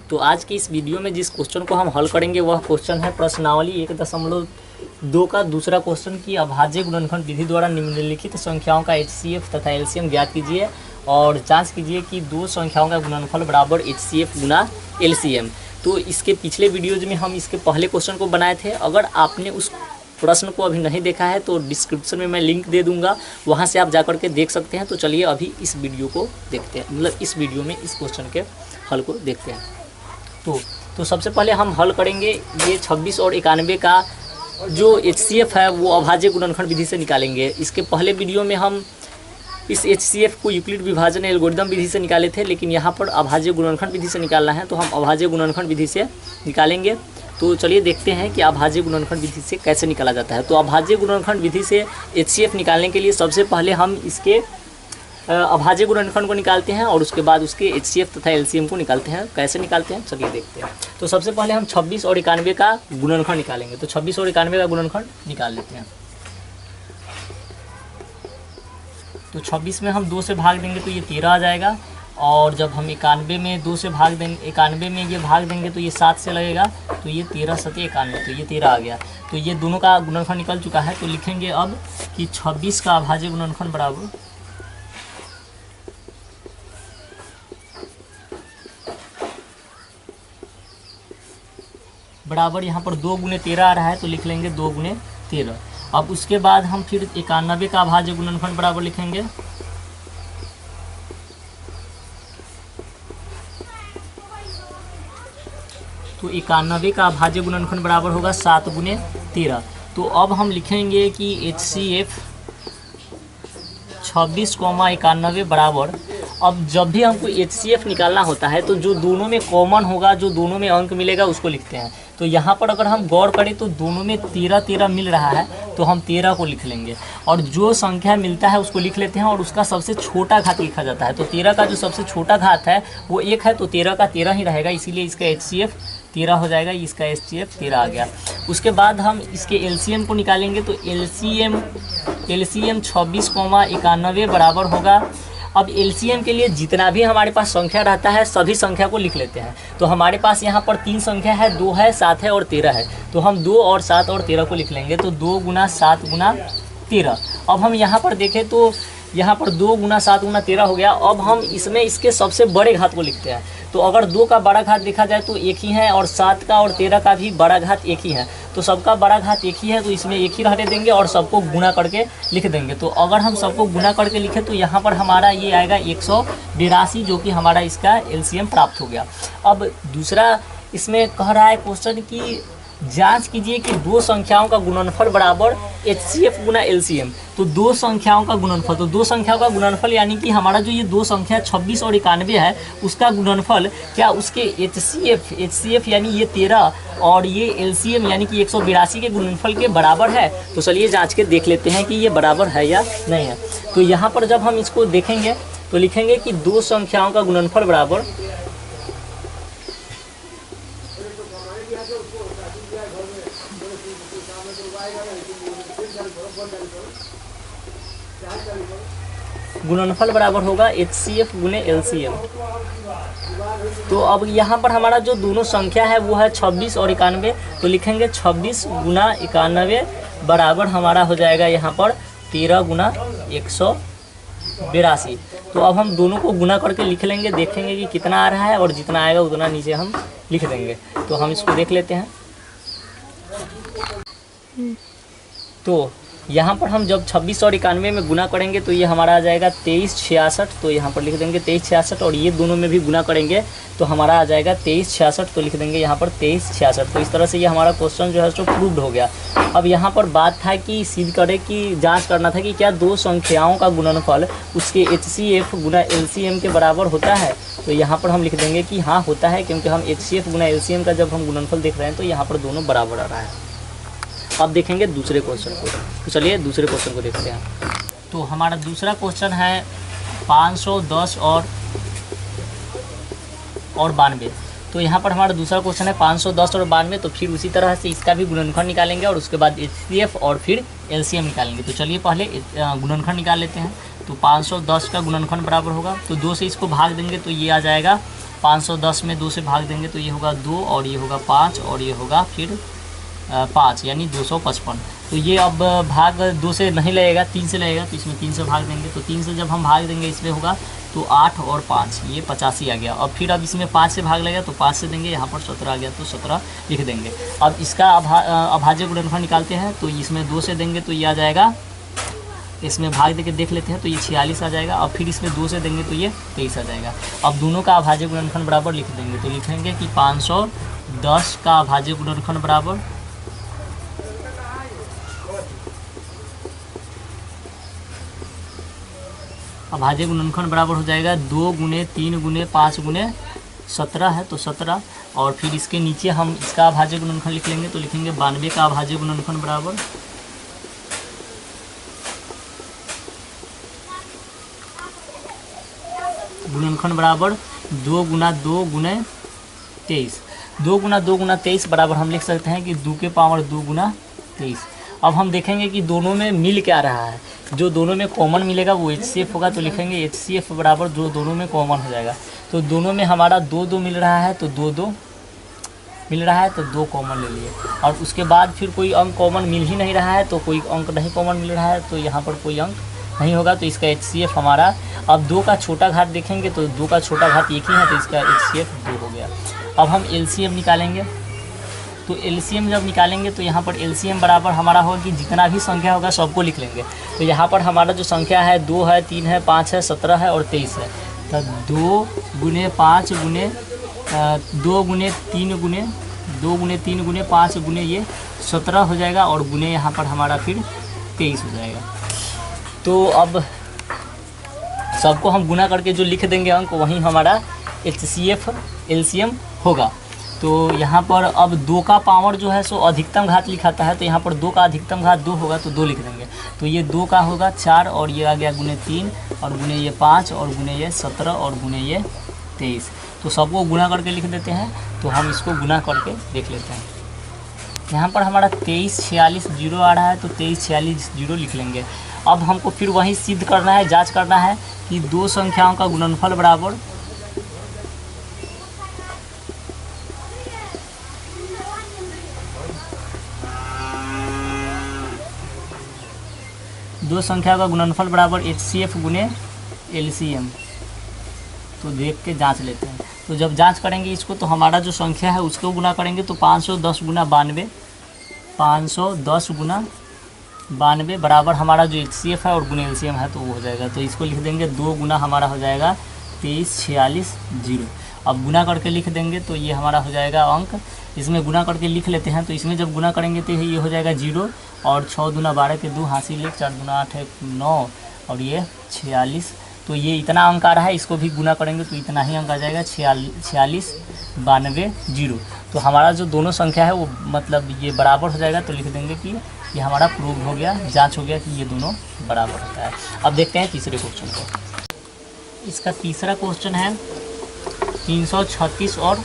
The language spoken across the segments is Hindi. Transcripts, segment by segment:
तो आज की इस वीडियो में जिस क्वेश्चन को हम हल करेंगे वह क्वेश्चन है प्रश्नावली 1.2 का दूसरा क्वेश्चन की अभाज्य गुणनखंड विधि द्वारा निम्नलिखित संख्याओं का HCF तथा LCM ज्ञात कीजिए और जांच कीजिए कि दो संख्याओं का गुणनफल बराबर HCF गुना LCM। तो इसके पिछले वीडियोज में हम इसके पहले क्वेश्चन को बनाए थे। अगर आपने उस प्रश्न को अभी नहीं देखा है तो डिस्क्रिप्शन में मैं लिंक दे दूंगा, वहां से आप जाकर के देख सकते हैं। तो चलिए अभी इस वीडियो को देखते हैं, मतलब इस वीडियो में इस क्वेश्चन के हल को देखते हैं। तो सबसे पहले हम हल करेंगे ये 26 और 91 का जो HCF है वो अभाज्य गुणनखंड विधि से निकालेंगे। इसके पहले वीडियो में हम इस HCF को यूक्लिड विभाजन एल्गोरिदम विधि से निकाले थे, लेकिन यहाँ पर अभाज्य गुणनखंड विधि से निकालना है तो हम अभाज्य गुणनखंड विधि से निकालेंगे। तो चलिए देखते हैं कि अभाज्य गुणनखंड विधि से कैसे निकाला जाता है। तो अभाज्य गुणनखंड विधि से HCF निकालने के लिए सबसे पहले हम इसके अभाज्य गुणनखंड को निकालते हैं और उसके बाद उसके HCF तथा LCM को निकालते हैं। कैसे निकालते हैं चलिए देखते हैं। तो सबसे पहले हम 26 और 91 का गुणनखंड निकालेंगे। तो 26 और 91 का गुणनखंड निकाल लेते हैं। तो 26 में हम 2 से भाग देंगे तो ये 13 आ जाएगा, और जब हम 91 में 2 से भाग देंगे, 91 में ये भाग देंगे तो ये 7 से लगेगा, तो ये 13 7 91, तो ये 13 आ गया। तो ये दोनों का गुणनखंड निकल चुका है। तो लिखेंगे अब कि 26 का अभाज्य गुणनखंड बराबर यहाँ पर 2 गुने 13 आ रहा है, तो लिख लेंगे 2 गुने 13। अब उसके बाद हम फिर 91 का अभाज्य गुणनखंड बराबर लिखेंगे। तो 91 का अभाज्य गुणनखंड बराबर होगा 7 गुने 13। तो अब हम लिखेंगे कि HCF 26, 91 बराबर, अब जब भी हमको HCF निकालना होता है तो जो दोनों में कॉमन होगा, जो दोनों में अंक मिलेगा उसको लिखते हैं। तो यहाँ पर अगर हम गौर करें तो दोनों में 13 13 मिल रहा है, तो हम 13 को लिख लेंगे और जो संख्या मिलता है उसको लिख लेते हैं और उसका सबसे छोटा घात लिखा जाता है। तो 13 का जो सबसे छोटा घात है वो 1 है, तो 13 का 13 ही रहेगा, इसीलिए इसका HCF 13 हो जाएगा, इसका HCF 13 आ गया। उसके बाद हम इसके LCM को निकालेंगे। तो LCM 26, 91 बराबर होगा। अब LCM के लिए जितना भी हमारे पास संख्या रहता है सभी संख्या को लिख लेते हैं। तो हमारे पास यहाँ पर 3 संख्या है, 2 है, 7 है और 13 है, तो हम 2 और 7 और 13 को लिख लेंगे। तो 2 गुना 7 गुना 13। अब हम यहाँ पर देखें तो यहाँ पर 2 गुना 7 गुना 13 हो गया। अब हम इसमें इसके सबसे बड़े घात को लिखते हैं। तो अगर 2 का बड़ा घात देखा जाए तो 1 ही है, और 7 का और 13 का भी बड़ा घात 1 ही है, तो सबका बड़ा घात 1 ही है, तो इसमें 1 ही रहने देंगे और सबको गुना करके लिख देंगे। तो अगर हम सबको गुना करके लिखें तो यहाँ पर हमारा ये आएगा 182, जो कि हमारा इसका LCM प्राप्त हो गया। अब दूसरा इसमें कह रहा है क्वेश्चन की जांच कीजिए कि दो संख्याओं का गुणनफल बराबर HCF गुना LCM। तो दो संख्याओं का गुणनफल, तो दो संख्याओं का गुणनफल यानी कि हमारा जो ये दो संख्या 26 और 91 है उसका गुणनफल क्या उसके HCF यानी ये 13 और ये LCM यानी कि 182 के गुणनफल के बराबर है। तो चलिए जांच के देख लेते हैं कि ये बराबर है या नहीं है। तो यहाँ पर जब हम इसको देखेंगे तो लिखेंगे कि दो संख्याओं का गुणनफल बराबर बराबर होगा HCF गुने LCM। तो अब यहाँ पर हमारा जो दोनों संख्या है वो है 26 और 91, तो लिखेंगे 26 गुना 91 बराबर हमारा हो जाएगा यहाँ पर 13 गुना 182। तो अब हम दोनों को गुना करके लिख लेंगे, देखेंगे कि कितना आ रहा है और जितना आएगा उतना नीचे हम लिख देंगे। तो हम इसको देख लेते हैं। तो यहाँ पर हम जब 26 और 91 में गुना करेंगे तो ये हमारा आ जाएगा 2366। तो यहाँ पर लिख देंगे 2366, और ये दोनों में भी गुना करेंगे तो हमारा आ जाएगा 2366। तो लिख देंगे यहाँ पर 2366। तो इस तरह से ये हमारा क्वेश्चन जो है सो प्रूव्ड हो गया। अब यहाँ पर बात था कि सिद्ध करें कि जांच करना था कि क्या दो संख्याओं का गुणनफल उसके HCF गुना LCM के बराबर होता है। तो यहाँ पर हम लिख देंगे कि हाँ होता है, क्योंकि हम HCF गुना LCM का जब हम गुणनफल देख रहे हैं तो यहाँ पर दोनों बराबर आ रहा है। अब देखेंगे दूसरे क्वेश्चन को। तो चलिए दूसरे क्वेश्चन को देखते हैं। तो हमारा दूसरा क्वेश्चन है 510 और 92। तो यहाँ पर हमारा दूसरा क्वेश्चन है 510 और 92। तो फिर उसी तरह से इसका भी गुणनखंड निकालेंगे और उसके बाद HCF और फिर LCM निकालेंगे। तो चलिए पहले गुणनखंड निकाल लेते हैं। तो 510 का गुणनखंड बराबर होगा, तो 2 से इसको भाग देंगे तो ये आ जाएगा 510 में 2 से भाग देंगे तो ये होगा 2 और ये होगा 5 और ये होगा फिर 5 यानी 255। तो ये अब भाग 2 से नहीं लगेगा, 3 से लगेगा, तो इसमें 3 से भाग देंगे। तो 3 से जब हम भाग देंगे इसमें होगा तो 8 और 5 ये 85 आ गया। अब फिर अब इसमें 5 से भाग लगेगा तो 5 से देंगे, यहाँ पर 17 आ गया तो 17 लिख देंगे। अब इसका अभाज्य गुणनफल निकालते हैं तो इसमें 2 से देंगे तो ये आ जाएगा, इसमें भाग देके देख लेते हैं तो ये 46 आ जाएगा। अब फिर इसमें 2 से देंगे तो ये 23 आ जाएगा। अब दोनों का अभाज्य गुणनफल बराबर लिख देंगे तो लिखेंगे कि 510 का अभाज्य गुणनफल बराबर अभाज्य गुणनफल बराबर हो जाएगा 2 गुने 3 गुने 5 गुने 17 है तो 17। और फिर इसके नीचे हम इसका अभाज्य गुणनफल लिख लेंगे तो लिखेंगे 92 का अभाज्य गुणनफल बराबर गुणनफल बराबर 2 गुना 2 गुने 23। 2 गुना 2 गुना 23 बराबर हम लिख सकते हैं कि 2 के पावर 2 गुना 23। अब हम देखेंगे कि दोनों में मिल क्या रहा है। जो दोनों में कॉमन मिलेगा वो HCF होगा, तो लिखेंगे HCF बराबर जो दोनों में कॉमन हो जाएगा। तो दोनों में हमारा 2 मिल रहा है तो 2 मिल रहा है तो 2 कॉमन ले लिए। और उसके बाद फिर कोई अंक कॉमन मिल ही नहीं रहा है तो कोई अंक नहीं कॉमन मिल रहा है तो यहाँ पर कोई अंक नहीं होगा। तो इसका HCF हमारा, अब 2 का छोटा घात देखेंगे तो 2 का छोटा घात एक ही है तो इसका HCF 2 हो गया। अब हम LCM निकालेंगे तो LCM जब निकालेंगे तो यहाँ पर LCM बराबर हमारा होगा कि जितना भी संख्या होगा सबको लिख लेंगे। तो यहाँ पर हमारा जो संख्या है 2 है, 3 है, 5 है, 17 है और 23 है। तो 2 गुने 5 गुने 2 गुने 3 गुने 2 गुने 3 गुने 5 गुने ये 17 हो जाएगा और गुने यहाँ पर हमारा फिर 23 हो जाएगा। तो अब सबको हम गुना करके जो लिख देंगे अंक वहीं हमारा HCF LCM होगा। तो यहाँ पर अब 2 का पावर जो है सो अधिकतम घात लिखाता है, तो यहाँ पर 2 का अधिकतम घात 2 होगा तो 2 लिख देंगे। तो ये 2 का होगा 4 और ये आ गया गुने 3 और गुने ये 5 और गुने ये 17 और गुने ये 23। तो सबको गुना करके लिख देते हैं। तो हम इसको गुना करके देख लेते हैं। यहाँ पर हमारा 23 46 0 आ रहा है तो 23 46 0 लिख लेंगे। अब हमको फिर वहीं सिद्ध करना है, जांच करना है कि 2 संख्याओं का गुणनफल बराबर दो संख्या का गुणनफल बराबर HCF गुने LCM। तो देख के जांच लेते हैं। तो जब जांच करेंगे इसको तो हमारा जो संख्या है उसको गुना करेंगे तो 510 गुना 92 510 गुना 92 बराबर हमारा जो HCF है और गुने LCM है तो वो हो जाएगा। तो इसको लिख देंगे 2 गुना हमारा हो जाएगा 23 46 0। अब गुना करके लिख देंगे तो ये हमारा हो जाएगा अंक। इसमें गुना करके लिख लेते हैं तो इसमें जब गुना करेंगे तो ये हो जाएगा 0 और 6 दूना 12 के 2 हासिल 1 4 दूना 8 है 9 और ये 46। तो ये इतना अंक आ रहा है, इसको भी गुना करेंगे तो इतना ही अंक आ जाएगा 46 92 0। तो हमारा जो दोनों संख्या है वो मतलब ये बराबर हो जाएगा। तो लिख देंगे कि ये हमारा प्रूव हो गया, जांच हो गया कि ये दोनों बराबर होता है। अब देखते हैं तीसरे क्वेश्चन को। इसका तीसरा क्वेश्चन है 336 और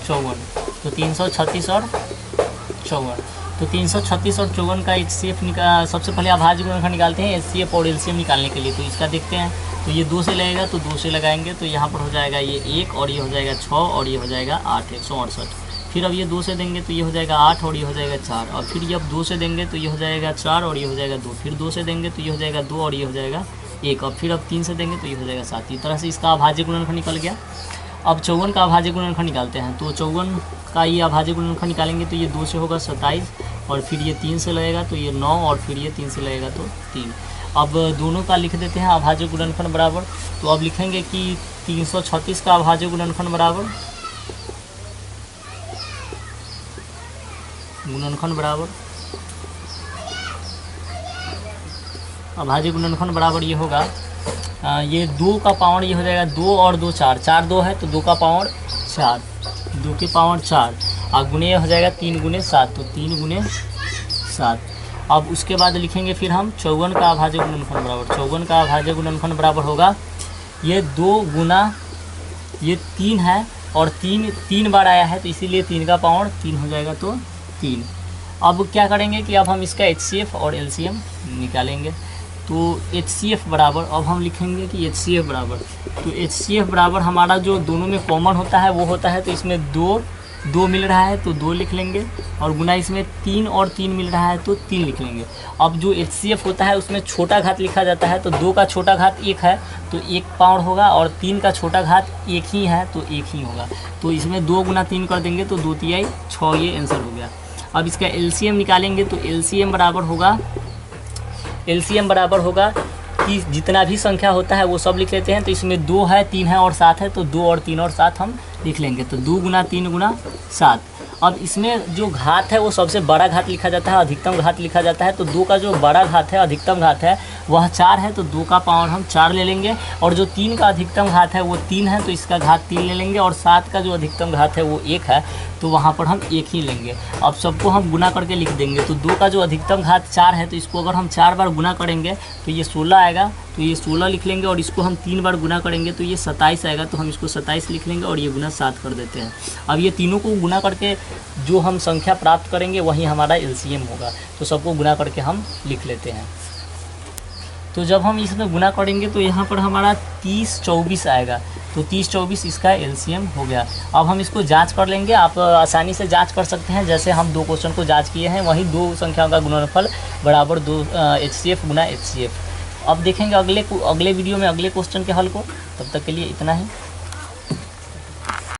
54। तो 336 और 54 तो 336 और 54 का HCF सबसे पहले अभाज्य गुणनफल निकालते हैं HCF और LCM निकालने के लिए। तो इसका देखते हैं। तो ये 2 से लगेगा तो 2 से लगाएंगे तो यहाँ पर हो जाएगा ये 1 और ये हो जाएगा 6 और ये हो जाएगा 8 168। फिर अब ये 2 से देंगे तो ये हो जाएगा 8 और ये हो जाएगा 4 और फिर जब 2 से देंगे तो ये हो जाएगा 4 और ये हो जाएगा 2। फिर 2 से देंगे तो ये हो जाएगा 2 और ये हो जाएगा 1 और फिर अब 3 से देंगे तो ये हो जाएगा 7। इस तरह से इसका अभाज्य गुणनफल निकल गया। अब 54 का अभाज्य गुणनफल निकालते हैं। तो 54 का ये अभाज्य गुणनफल निकालेंगे तो ये 2 से होगा 27 और फिर ये 3 से लगेगा तो ये 9 और फिर ये 3 से लगेगा तो 3। अब दोनों का लिख देते हैं अभाज्य गुणनफल बराबर। तो अब लिखेंगे कि 336 का अभाज्य गुणनफल बराबर अभाज्य गुणनफल बराबर ये होगा ये 2 का पावर ये हो जाएगा 2 और 2 4 4 2 है तो 2 का पावर 4 2 के पावर 4 और गुने हो जाएगा 3 गुने 7 तो 3 गुने 7। अब उसके बाद लिखेंगे फिर हम 54 का अभाज्य गुणनफल बराबर 54 का अभाज्य गुणनफल बराबर होगा ये 2 गुना ये 3 है और 3 बार आया है तो इसीलिए 3 का पावर 3 हो जाएगा तो 3। अब क्या करेंगे कि अब हम इसका HCF और LCM निकालेंगे। तो HCF बराबर, अब हम लिखेंगे कि HCF बराबर, तो HCF बराबर हमारा जो दोनों में कॉमन होता है वो होता है, तो इसमें 2 मिल रहा है तो 2 लिख लेंगे, और गुना इसमें 3 और 3 मिल रहा है तो 3 लिख लेंगे। अब जो HCF होता है उसमें छोटा घात लिखा जाता है, तो 2 का छोटा घात 1 है तो 1 पावर होगा, और 3 का छोटा घात 1 ही है तो 1 ही होगा। तो इसमें 2 गुना 3 कर देंगे तो 2 तिहाई 6, ये आंसर हो गया। अब इसका LCM निकालेंगे तो LCM बराबर होगा कि जितना भी संख्या होता है वो सब लिख लेते हैं। तो इसमें 2 है, 3 है और 7 है, तो 2 और 3 और 7 हम लिख लेंगे, तो 2 गुना 3 गुना 7। अब इसमें जो घात है वो सबसे बड़ा घात लिखा जाता है, अधिकतम घात लिखा जाता है। तो 2 का जो बड़ा घात है, अधिकतम घात है, वह 4 है, तो 2 का पावर हम 4 ले लेंगे, और जो 3 का अधिकतम घात है वो 3 है, तो इसका घात 3 ले लेंगे, और 7 का जो अधिकतम घात है वो 1 है, तो वहाँ पर हम 1 ही लेंगे। अब सबको हम गुना करके लिख देंगे, तो 2 का जो अधिकतम घात 4 है, तो इसको अगर हम 4 बार गुना करेंगे तो ये 16 आएगा, तो ये 16 लिख लेंगे, और इसको हम 3 बार गुना करेंगे तो ये 27 आएगा, तो हम इसको 27 लिख लेंगे, और ये गुना 7 कर देते हैं। अब ये तीनों को गुना करके जो हम संख्या प्राप्त करेंगे वही हमारा LCM होगा, तो सबको गुना करके हम लिख लेते हैं। तो जब हम इसमें गुना करेंगे तो यहाँ पर हमारा 30-24 आएगा, तो 30-24 इसका LCM हो गया। अब हम इसको जांच कर लेंगे, आप आसानी से जांच कर सकते हैं, जैसे हम 2 क्वेश्चन को जांच किए हैं, वहीं 2 संख्याओं का गुणनफल बराबर 2 HCF गुना HCF। अब देखेंगे अगले वीडियो में अगले क्वेश्चन के हल को। तब तक के लिए इतना ही।